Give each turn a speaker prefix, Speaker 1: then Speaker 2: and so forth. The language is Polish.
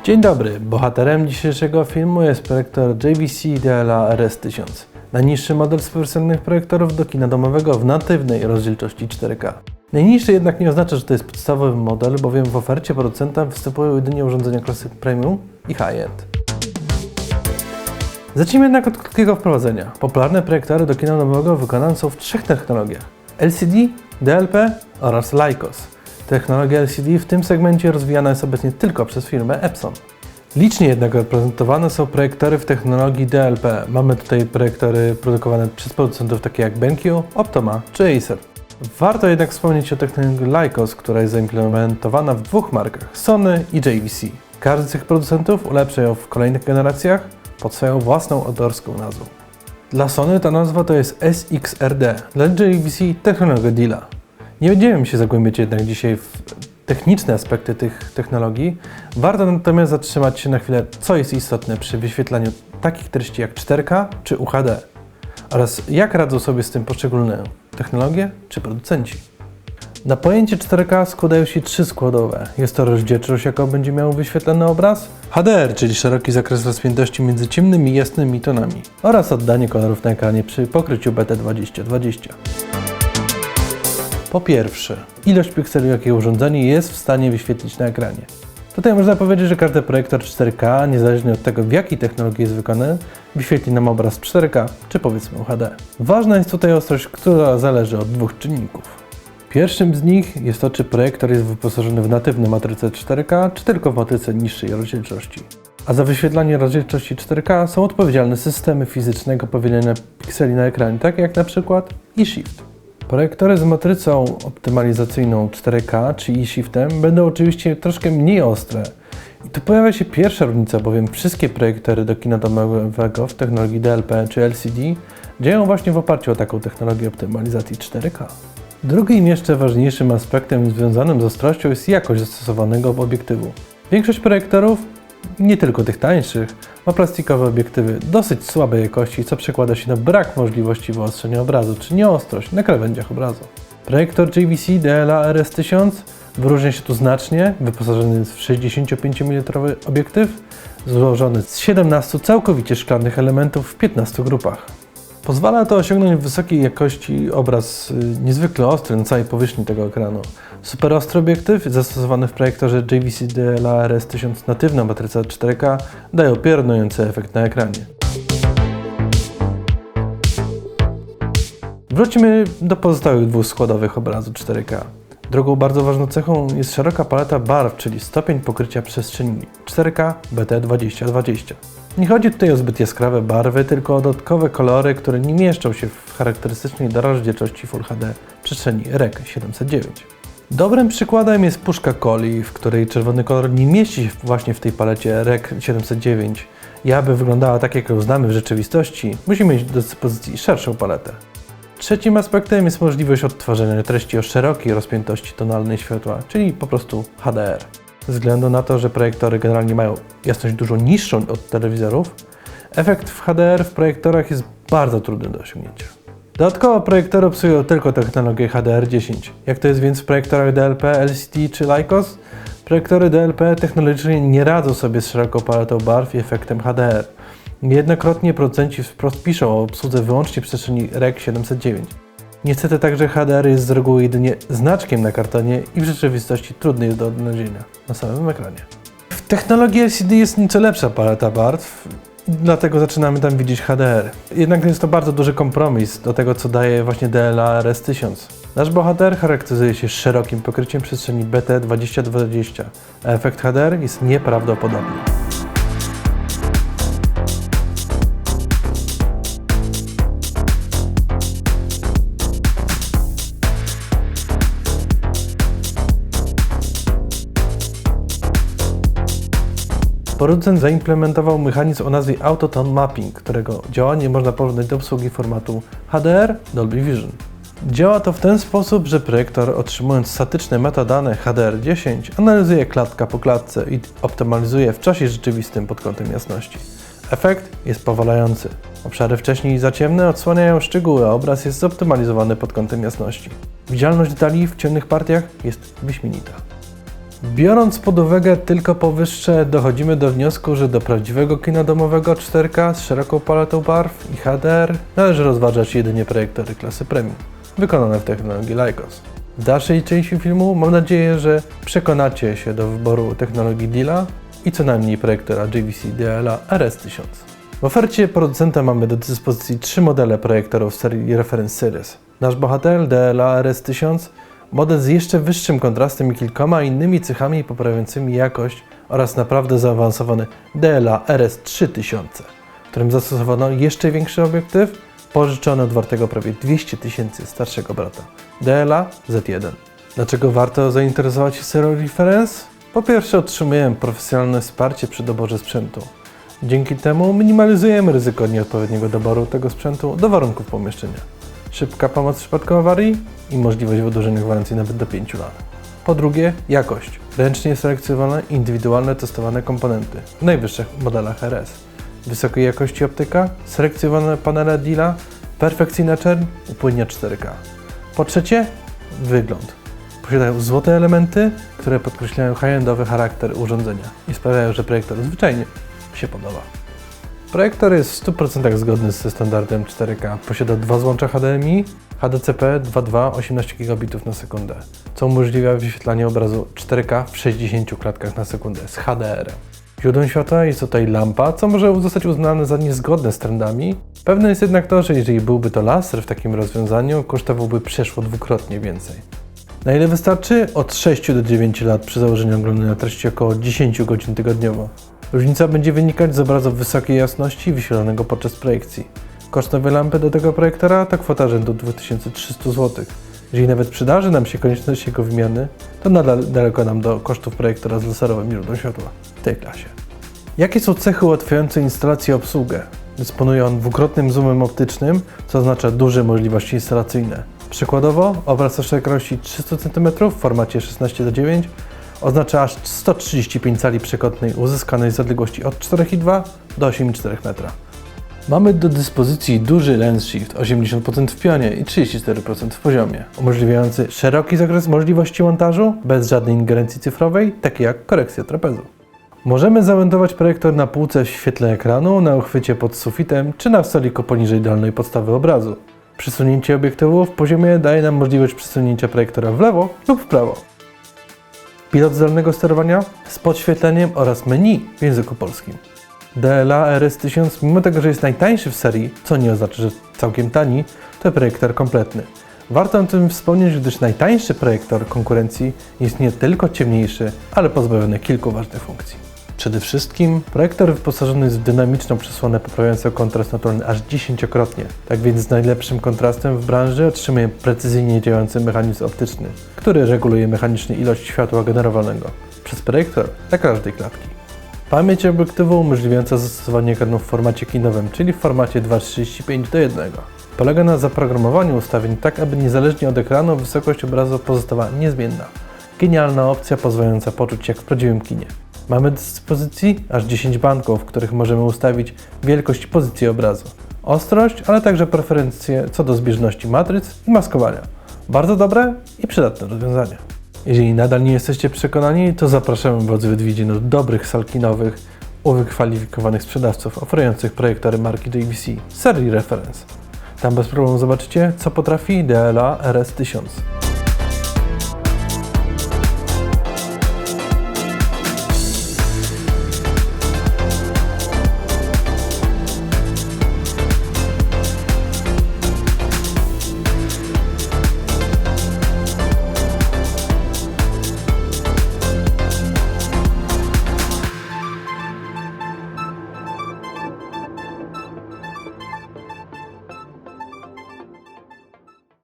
Speaker 1: Dzień dobry, bohaterem dzisiejszego filmu jest projektor JVC DLA RS1000. Najniższy model z profesjonalnych projektorów do kina domowego w natywnej rozdzielczości 4K. Najniższy jednak nie oznacza, że to jest podstawowy model, bowiem w ofercie producenta występują jedynie urządzenia klasy Premium i High-End. Zacznijmy jednak od krótkiego wprowadzenia. Popularne projektory do kina domowego wykonane są w trzech technologiach: LCD, DLP oraz LICOS. Technologia LCD w tym segmencie rozwijana jest obecnie tylko przez firmę Epson. Licznie jednak reprezentowane są projektory w technologii DLP. Mamy tutaj projektory produkowane przez producentów takich jak BenQ, Optoma czy Acer. Warto jednak wspomnieć o technologii LICOS, która jest zaimplementowana w dwóch markach: Sony i JVC. Każdy z tych producentów ulepsza ją w kolejnych generacjach pod swoją własną autorską nazwą. Dla Sony ta nazwa to jest SXRD, dla JVC technologia DILA. Nie będziemy się zagłębiać jednak dzisiaj w techniczne aspekty tych technologii. Warto natomiast zatrzymać się na chwilę, co jest istotne przy wyświetlaniu takich treści jak 4K czy UHD oraz jak radzą sobie z tym poszczególne technologie czy producenci. Na pojęcie 4K składają się trzy składowe. Jest to rozdzielczość, jaką będzie miał wyświetlany obraz, HDR, czyli szeroki zakres rozpiętości między ciemnymi i jasnymi tonami, oraz oddanie kolorów na ekranie przy pokryciu BT2020. Po pierwsze, ilość pikseli, jakie urządzenie jest w stanie wyświetlić na ekranie. Tutaj można powiedzieć, że każdy projektor 4K, niezależnie od tego, w jakiej technologii jest wykonany, wyświetli nam obraz 4K czy powiedzmy UHD. Ważna jest tutaj ostrość, która zależy od dwóch czynników. Pierwszym z nich jest to, czy projektor jest wyposażony w natywną matrycę 4K, czy tylko w matrycę niższej rozdzielczości. A za wyświetlanie rozdzielczości 4K są odpowiedzialne systemy fizycznego powielenia pikseli na ekranie, takie jak na przykład eShift. Projektory z matrycą optymalizacyjną 4K czy eShiftem będą oczywiście troszkę mniej ostre. I tu pojawia się pierwsza różnica, bowiem wszystkie projektory do kina domowego w technologii DLP czy LCD działają właśnie w oparciu o taką technologię optymalizacji 4K. Drugim jeszcze ważniejszym aspektem związanym z ostrością jest jakość zastosowanego obiektywu. Większość projektorów, nie tylko tych tańszych, ma plastikowe obiektywy dosyć słabej jakości, co przekłada się na brak możliwości wyostrzenia obrazu, czy nieostrość na krawędziach obrazu. Projektor JVC DLA RS1000 wyróżnia się tu znacznie, wyposażony jest w 65 mm obiektyw, złożony z 17 całkowicie szklanych elementów w 15 grupach. Pozwala to osiągnąć wysokiej jakości obraz niezwykle ostry na całej powierzchni tego ekranu. Super ostry obiektyw zastosowany w projektorze JVC DLA RS1000 natywna matryca 4K daje piorunujący efekt na ekranie. Wróćmy do pozostałych dwóch składowych obrazu 4K. Drugą bardzo ważną cechą jest szeroka paleta barw, czyli stopień pokrycia przestrzeni 4K BT2020. Nie chodzi tutaj o zbyt jaskrawe barwy, tylko o dodatkowe kolory, które nie mieszczą się w charakterystycznej do rozdzielczości Full HD przestrzeni REC 709. Dobrym przykładem jest puszka coli, w której czerwony kolor nie mieści się właśnie w tej palecie REC 709. I aby wyglądała tak, jak ją znamy w rzeczywistości, musimy mieć do dyspozycji szerszą paletę. Trzecim aspektem jest możliwość odtwarzania treści o szerokiej rozpiętości tonalnej światła, czyli po prostu HDR. Ze względu na to, że projektory generalnie mają jasność dużo niższą od telewizorów, efekt w HDR w projektorach jest bardzo trudny do osiągnięcia. Dodatkowo projektory obsługują tylko technologię HDR10. Jak to jest więc w projektorach DLP, LCD czy LICOS? Projektory DLP technologicznie nie radzą sobie z szeroką paletą barw i efektem HDR. Niejednokrotnie producenci wprost piszą o obsłudze wyłącznie przestrzeni REC 709. Niestety także HDR jest z reguły jedynie znaczkiem na kartonie i w rzeczywistości trudny jest do odnalezienia na samym ekranie. W technologii LCD jest nieco lepsza paleta barw, dlatego zaczynamy tam widzieć HDR. Jednak jest to bardzo duży kompromis do tego, co daje właśnie DLA RS1000. Nasz bohater charakteryzuje się szerokim pokryciem przestrzeni BT2020, a efekt HDR jest nieprawdopodobny. Producent zaimplementował mechanizm o nazwie Auto Tone Mapping, którego działanie można porównać do obsługi formatu HDR Dolby Vision. Działa to w ten sposób, że projektor, otrzymując statyczne metadane HDR10, analizuje klatka po klatce i optymalizuje w czasie rzeczywistym pod kątem jasności. Efekt jest powalający. Obszary wcześniej za ciemne odsłaniają szczegóły, a obraz jest zoptymalizowany pod kątem jasności. Widzialność detali w ciemnych partiach jest wyśmienita. Biorąc pod uwagę tylko powyższe, dochodzimy do wniosku, że do prawdziwego kina domowego 4K z szeroką paletą barw i HDR należy rozważać jedynie projektory klasy premium, wykonane w technologii Lycos. W dalszej części filmu mam nadzieję, że przekonacie się do wyboru technologii DILA i co najmniej projektora JVC DLA RS1000. W ofercie producenta mamy do dyspozycji 3 modele projektorów z serii Reference Series. Nasz bohater DLA RS1000, model z jeszcze wyższym kontrastem i kilkoma innymi cechami poprawiającymi jakość oraz naprawdę zaawansowany DLA RS3000, w którym zastosowano jeszcze większy obiektyw, pożyczony od wartego prawie 200 000 starszego brata DLA Z1. Dlaczego warto zainteresować się serią Reference? Po pierwsze, otrzymujemy profesjonalne wsparcie przy doborze sprzętu. Dzięki temu minimalizujemy ryzyko nieodpowiedniego doboru tego sprzętu do warunków pomieszczenia. Szybka pomoc w przypadku awarii i możliwość wydłużenia gwarancji nawet do 5 lat. Po drugie, jakość. Ręcznie selekcjonowane, indywidualne testowane komponenty w najwyższych modelach RS. Wysokiej jakości optyka, selekcjonowane panele DILA, perfekcyjna czerń, upłynie 4K. Po trzecie, wygląd. Posiadają złote elementy, które podkreślają high-endowy charakter urządzenia i sprawiają, że projektor zwyczajnie się podoba. Projektor jest w 100% zgodny ze standardem 4K. Posiada 2 złącza HDMI, HDCP 2.2 18 gigabitów na sekundę, co umożliwia wyświetlanie obrazu 4K w 60 klatkach na sekundę z HDR-em. Źródłem światła jest tutaj lampa, co może zostać uznane za niezgodne z trendami. Pewne jest jednak to, że jeżeli byłby to laser w takim rozwiązaniu, kosztowałby przeszło dwukrotnie więcej. Na ile wystarczy? Od 6 do 9 lat przy założeniu oglądania treści około 10 godzin tygodniowo. Różnica będzie wynikać z obrazu wysokiej jasności wyświetlonego podczas projekcji. Koszt nowej lampy do tego projektora to kwota rzędu 2300 zł. Jeżeli nawet przydarzy nam się konieczność jego wymiany, to nadal daleko nam do kosztów projektora z laserowym źródłem światła w tej klasie. Jakie są cechy ułatwiające instalację i obsługę? Dysponuje on dwukrotnym zoomem optycznym, co oznacza duże możliwości instalacyjne. Przykładowo, obraz o szerokości 300 cm w formacie 16:9 oznacza aż 135 cali przekątnej uzyskanej z odległości od 4,2 do 8,4 metra. Mamy do dyspozycji duży lens shift 80% w pionie i 34% w poziomie, umożliwiający szeroki zakres możliwości montażu bez żadnej ingerencji cyfrowej, takiej jak korekcja trapezu. Możemy zamontować projektor na półce w świetle ekranu, na uchwycie pod sufitem czy na stoliku poniżej dolnej podstawy obrazu. Przesunięcie obiektywu w poziomie daje nam możliwość przesunięcia projektora w lewo lub w prawo. Pilot zdalnego sterowania z podświetleniem oraz menu w języku polskim. DLA RS1000, mimo tego, że jest najtańszy w serii, co nie oznacza, że całkiem tani, to projektor kompletny. Warto o tym wspomnieć, gdyż najtańszy projektor konkurencji jest nie tylko ciemniejszy, ale pozbawiony kilku ważnych funkcji. Przede wszystkim projektor wyposażony jest w dynamiczną przesłonę poprawiającą kontrast naturalny aż 10-krotnie. Tak więc z najlepszym kontrastem w branży otrzymujemy precyzyjnie działający mechanizm optyczny, który reguluje mechanicznie ilość światła generowanego przez projektor dla każdej klatki. Pamięć obiektywu umożliwiająca zastosowanie ekranu w formacie kinowym, czyli w formacie 2:35:1. Polega na zaprogramowaniu ustawień tak, aby niezależnie od ekranu wysokość obrazu pozostawała niezmienna. Genialna opcja pozwalająca poczuć się jak w prawdziwym kinie. Mamy do dyspozycji aż 10 banków, w których możemy ustawić wielkość i pozycję obrazu, ostrość, ale także preferencje co do zbieżności matryc i maskowania. Bardzo dobre i przydatne rozwiązanie. Jeżeli nadal nie jesteście przekonani, to zapraszamy Was w odwiedziny do dobrych sal kinowych u wykwalifikowanych sprzedawców oferujących projektory marki JVC z serii Reference. Tam bez problemu zobaczycie, co potrafi DLA RS1000.